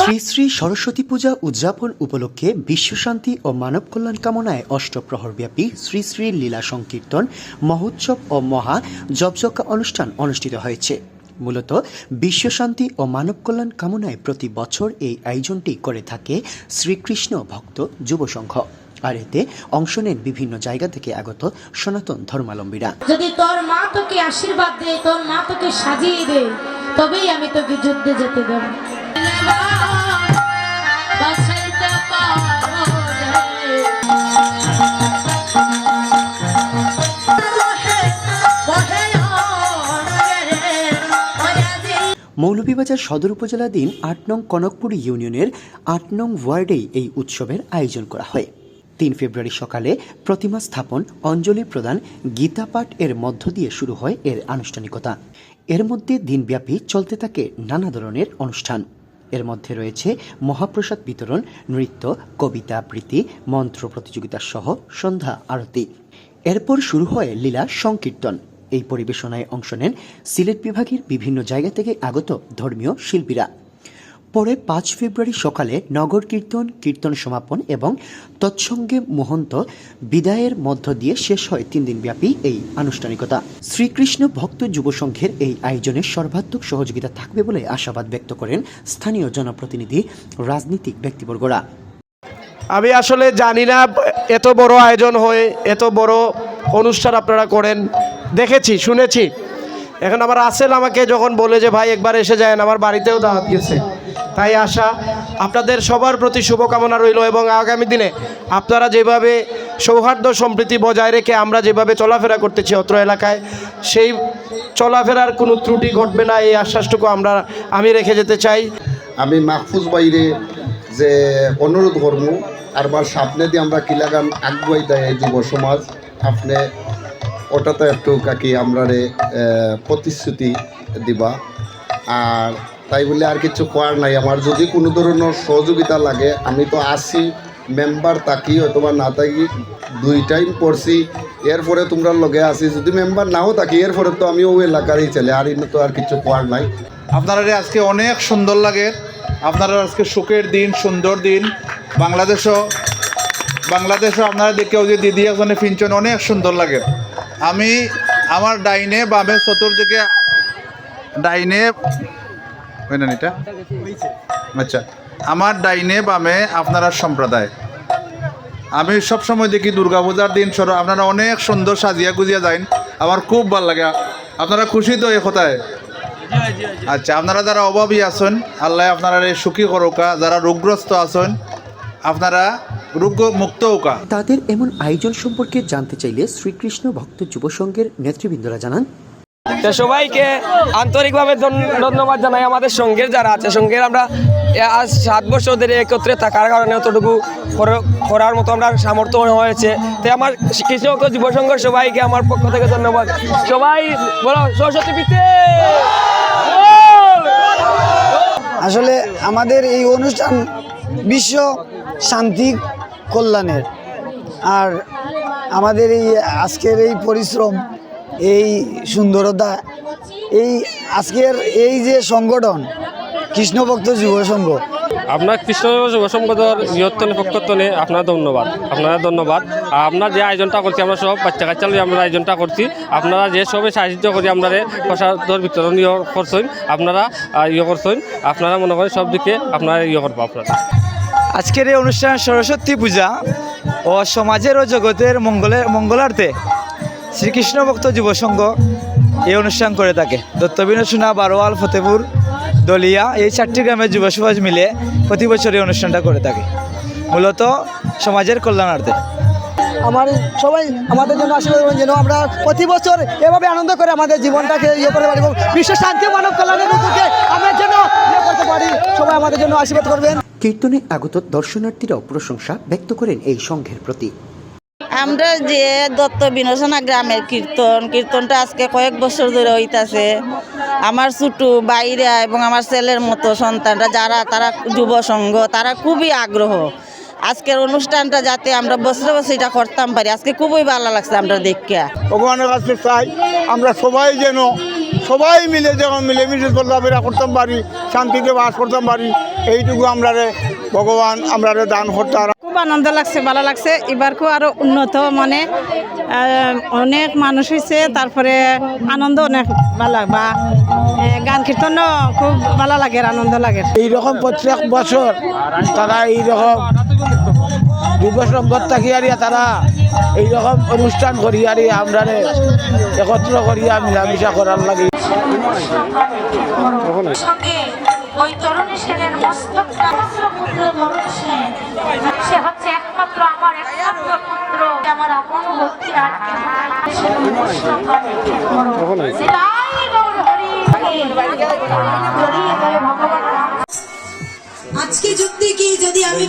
শ্রী শ্রী সরস্বতী পূজা উদযাপন উপলক্ষে বিশ্বশান্তি ও মানব কল্যাণ কামনায় অষ্টপ্রহরব্যাপী শ্রী শ্রী লীলা সংকীর্তন মহোৎসব ও মহা জপযজ্ঞ অনুষ্ঠান অনুষ্ঠিত হয়েছে। মূলত বিশ্বশান্তি ও মানব কল্যাণ কামনায় প্রতি বছর এই আয়োজনটি করে থাকে শ্রীকৃষ্ণ ভক্ত যুব সংঘ। আর এতে অংশ নেন বিভিন্ন জায়গা থেকে আগত সনাতন ধর্মাবলম্বীরা। যদি তোর মা তোকে আশীর্বাদ দেয়, তোর মা তোকে সাজিয়ে দেয়, তবেই আমি তোকে যুদ্ধে যেতে দেব। মৌলভীবাজার সদর উপজেলাধীন ৮ নং কনকপুর ইউনিয়নের ৮ নং ওয়ার্ডেই এই উৎসবের আয়োজন করা হয়। ৩ ফেব্রুয়ারি সকালে প্রতিমা স্থাপন, অঞ্জলি প্রদান, গীতা পাঠ এর মধ্য দিয়ে শুরু হয় এর আনুষ্ঠানিকতা। এর মধ্যে দিনব্যাপী চলতে থাকে নানা ধরনের অনুষ্ঠান। এর মধ্যে রয়েছে মহাপ্রসাদ বিতরণ, নৃত্য, কবিতা আবৃত্তি, মন্ত্র প্রতিযোগিতা সহ সন্ধ্যা আরতি। এরপর শুরু হয় লীলা সংকীর্তন। এই পরিবেশনায় অংশ নেন সিলেট বিভাগের বিভিন্ন জায়গা থেকে আগত ধর্মীয় শিল্পীরা। পরে ৫ ফেব্রুয়ারি সকালে নগর কীর্তন, কীর্তন সমাপন এবং তৎসঙ্গে মহন্ত বিদায়ের মধ্য দিয়ে শেষ হয় ৩ দিনব্যাপী এই আনুষ্ঠানিকতা। শ্রীকৃষ্ণ ভক্ত যুব সংঘের এই আয়োজনে সর্বাত্মক সহযোগিতা থাকবে বলে আশাবাদ ব্যক্ত করেন স্থানীয় জনপ্রতিনিধি, রাজনীতিক ব্যক্তিবর্গরা। আমি আসলে জানি না এত বড় আয়োজন হয়ে এত বড় অনুষ্ঠান আপনারা করেন, দেখেছি শুনেছি। এখন আমার আসেল আমাকে যখন বলে যে ভাই একবার এসে যায়, আমার বাড়িতেও দাওয়াত গেছে, তাই আশা আপনাদের সবার প্রতি শুভকামনা রইল। এবং আগামী দিনে আপনারা যেভাবে সৌহার্দ্য সম্প্রীতি বজায় রেখে আমরা যেভাবে চলাফেরা করতেছি অত্র এলাকায়, সেই চলাফেরার কোনো ত্রুটি ঘটবে না, এই আশ্বাসটুকু আমি রেখে যেতে চাই। আমি মাহফুজ বাইরে যে অনুরোধ করব আরবার সামনে দিয়ে আমরা কিলাগান আগুয়াই দেয় যুব সমাজ, আপনি ওটাতে একটু কাকি আমরা প্রতিশ্রুতি দিবা। আর তাই বলে আর কিছু করার নাই। আমার যদি কোনো ধরনের সহযোগিতা লাগে, আমি তো আসি মেম্বার থাকি অথবা না থাকি, 2 টাইম পড়ছি, এরপরে তোমরা লগে আসি। যদি মেম্বার নাও থাকি এরপরে তো আমি ওই এলাকারই ছেলে, আর তো আর কিছু করার নাই। আপনারা আজকে অনেক সুন্দর লাগে, আপনারা আজকে সুখের দিন, সুন্দর দিন। বাংলাদেশও আপনারা দেখেও যে দিদি একজনে ফিনচন অনেক সুন্দর লাগে। আমি আমার ডাইনে বামে চতুর্দিকে ডাইনে হয় না এটা, আচ্ছা, আমার ডাইনে বামে আপনারা সম্প্রদায়। আমি সবসময় দেখি দুর্গাপূজার দিন আপনারা অনেক সুন্দর সাজিয়া গুজিয়া যান, আমার খুব ভালো লাগে। আপনারা খুশি তো এই কথায়? আচ্ছা, আপনারা যারা অভাবী আছেন আল্লাহ আপনারা সুখী করুকা, যারা রোগগ্রস্ত আছেন আপনারা রোগ মুক্ত হোকা। তাদের এমন আয়োজন সম্পর্কে জানতে চাইলে শ্রীকৃষ্ণ ভক্ত যুব সংঘের নেতৃবৃন্দরা জানান, সবাইকে আন্তরিকভাবে ধন্যবাদ জানাই। আমাদের সংঘের যারা আছে, সংঘের আমরা আজ 7 বছর ধরে একত্রে থাকার কারণে অতটুকু করার মতো আমরা সামর্থ্য হয়েছে। তাই আমার কৃষ্ণ যুব সংঘ সবাইকে আমার পক্ষ থেকে ধন্যবাদ। সবাই বলো সরস্বতী পিতে। আসলে আমাদের এই অনুষ্ঠান বিশ্ব শান্তি কল্যাণের, আর আমাদের এই আজকের এই পরিশ্রম, এই সুন্দরতা, এই আজকের এই যে সংগঠন কৃষ্ণভক্ত যুব সংঘ, আপনার কৃষ্ণ যুব সংঘর বৃহত্তর পক্ষত্বনে আপনার ধন্যবাদ। আপনার যে আয়োজনটা করছি, আমরা সব বাচ্চা কাচ্চা আমরা আয়োজনটা করছি। আপনারা যে সবে সাহায্য করি আমরা প্রসাদর বিতরণ করছেন, আপনারা করছেন, আপনারা মনে করেন সব দিকে আপনারা করবো। আপনারা আজকের এই অনুষ্ঠান সরস্বতী পূজা ও সমাজের ও জগতের মঙ্গলার্থে শ্রীকৃষ্ণ ভক্ত যুব সংঘ এই অনুষ্ঠান করে থাকে। দত্তবিনোসোনা, বারোয়াল, ফতেপুর, দলিয়া এই 4টি গ্রামের যুব সমাজ মিলে প্রতি বছর এই অনুষ্ঠানটা করে থাকে, মূলত সমাজের কল্যাণার্থে। সবাই আমাদের জন্য আশীর্বাদ করবেন, যেন আমরা প্রতি বছর এভাবে আনন্দ করে আমাদের জীবনটাকে করতে পারি এবং বিশ্ব শান্তি মানব কল্যাণের উদ্যোগে আমরা যেন করতে পারি। সবাই আমাদের জন্য আশীর্বাদ করবেন। কীর্তনে আগত দর্শনার্থীরাও প্রশংসা ব্যক্ত করেন এই সংঘের প্রতি। আমরা যে দত্তবিনোসোনা গ্রামের কীর্তনটা আজকে কয়েক বছর ধরে হইতাছে। আমার ছোট বাইরা এবং আমার ছেলের মতো সন্তানরা যারা, তারা যুব সংঘ, তারা খুবই আগ্রহ আজকের অনুষ্ঠানটা যাতে আমরা বছরে বছরে এটা করতাম পারি। আজকে খুবই ভালো লাগছে আমরা দেখিয়া। ভগবানের কাছে চাই আমরা সবাই যেন সবাই মিলে যখন মিলেমিশে চলাফেরা করতাম পারি, শান্তিতে বাস করতাম পারি, এইটুকু আমরা ভগবান আমরা দান করতে আর খুব আনন্দ লাগছে, ভালো লাগছে। এবার খুব আরো উন্নত মানে অনেক মানুষ হয়েছে, তারপরে আনন্দ অনেক ভালো বা গান কীর্তনও খুব ভালো লাগে, আনন্দ লাগে। এইরকম প্রত্যেক বছর তারা এইরকম যুব সংঘ থাকি আর তারা এইরকম অনুষ্ঠান করি আর আমরা একত্র করিয়া মিলামিশা করার লাগে। সঙ্গে ওই তরুণী সেনের মস্তকটা পুত্র তরুণ সেন, সে হচ্ছে একমাত্র আমার একমাত্র পুত্র, আমার আপন ভক্তি আর আজকে যুক্তি কি যদি আমি